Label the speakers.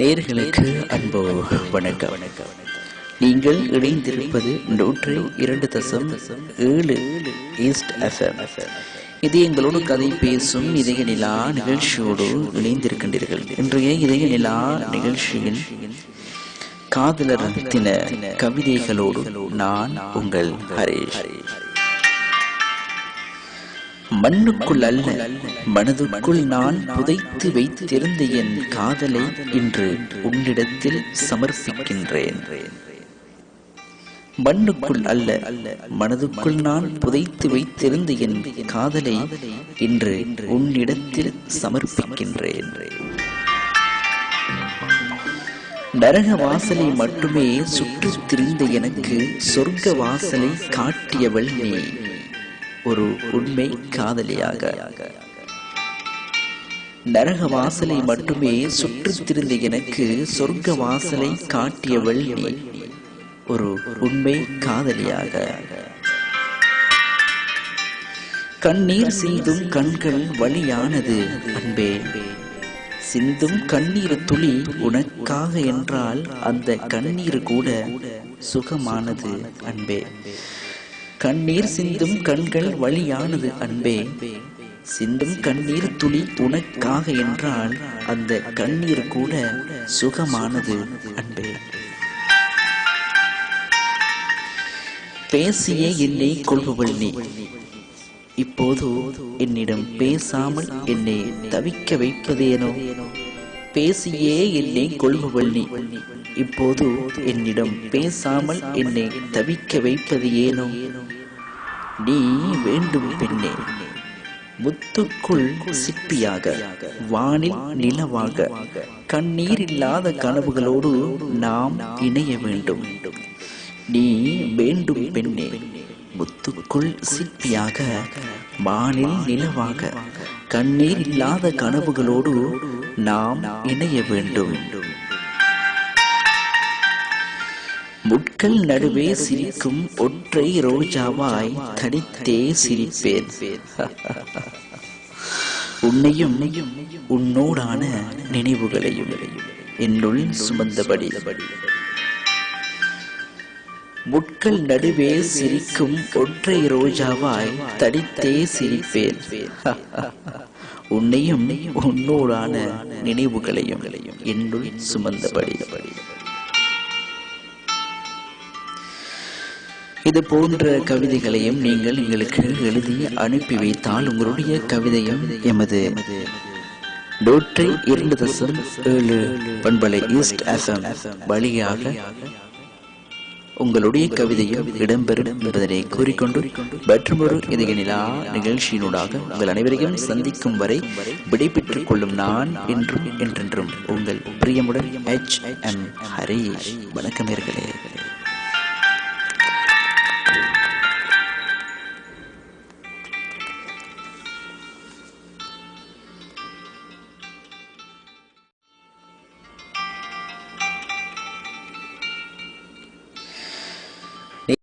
Speaker 1: நேயர்களுக்கு அன்பு வணக்கம். நீங்கள் இணைந்திருப்பது 102.7 ஈஸ்ட் FM. இது எங்களோடு கதை பேசும் இதய நிலா நிகழ்ச்சியோடு இணைந்திருக்கின்றீர்கள். இன்றைய இதய நிலா நிகழ்ச்சியின் காதலர் தின கவிதைகளோடு நான் உங்கள் ஹரேஷ். மண்ணுக்குள் அல்ல மனதுக்குள் நான் புதைத்து வைத்திருந்த என் காதலை இன்று உன்னிடத்தில் சமர்ப்பிக்கின்றேன். மண்ணுக்குள் அல்ல மனதுக்குள் நான் புதைத்து வைத்திருந்த என் காதலை இன்று உன்னிடத்தில் சமர்ப்பிக்கின்றேன். நரக வாசலை மட்டுமே சுற்றித் திரிந்த எனக்கு சொர்க்க வாசலை காட்டியவள் நீ, ஒரு உண்மை காதலியாக. நரக வாசலை மட்டுமே சுற்றித் திரிந்த எனக்கு சொர்க்க வாசலை காட்டியவள் நீ, ஒரு உண்மை காதலியாக. கண்ணீர் சிந்தும் கண்கள் வலியானது அன்பே, சிந்தும் கண்ணீர் துளி உனக்காக என்றால் அந்த கண்ணீர் கூட சுகமானது அன்பே. கண்ணீர் சிந்தும் கண்கள் வலியானது அன்பே, சிந்தும் கண்ணீர் துளி உனக்காக என்றால் அந்த கண்ணீர் கூட சுகமானது அன்பே. பேசியே என்னை கொள்பவள் நீ, இப்போது என்னிடம் பேசாமல் என்னை தவிக்க வைப்பதேனோ. பேசியே என்னை கொள்பவள் நீ, இப்போது என்னிடம் பேசாமல் என்னை தவிக்க வைப்பது ஏனோ. நீ வேண்டும் பெண்ணே, முத்துக்குள் சிப்பியாக, வானில் நிலவாக, கண்ணீர் இல்லாத கனவுகளோடு நாம் இணைய வேண்டும். நீ வேண்டும் பெண்ணே, முத்துக்குள் சிப்பியாக, வானில் நிலவாக, கண்ணீர் இல்லாத கனவுகளோடு நாம் இணைய வேண்டும். முட்கள் நடுவே சிரிக்கும் ஒற்றை ரோஜாவாய் தனித்தே சிரிப்பேன். உன்னையும் உன்னோடான நினைவுகளையும் என்னுள் சுமந்தபடி. முட்கள் நடுவே சிரிக்கும் ஒற்றை ரோஜாவாய் தனித்தே சிரிப்பேன். உன்னையும் உன்னோடான நினைவுகளையும் என்னுள் சுமந்தபடி. இது போன்ற கவிதைகளையும் நீங்கள் எங்களுக்கு எழுதி அனுப்பி வைத்தால் உங்களுடைய கவிதையும் எமது 102.7 பண்பலை ஈஸ்ட் FM வழியாக உங்களுடைய கவிதையும் இடம்பெறும் என்பதனை கூறிக்கொண்டு மற்றொரு இதய நிலா நிகழ்ச்சியினூடாக உங்கள் அனைவரையும் சந்திக்கும் வரை விடைபெற்றுக் கொள்ளும் நான் என்றும் என்றென்றும் உங்கள் பிரியமுடன் HM ஹரேஷ். வணக்கம் நேயர்களே.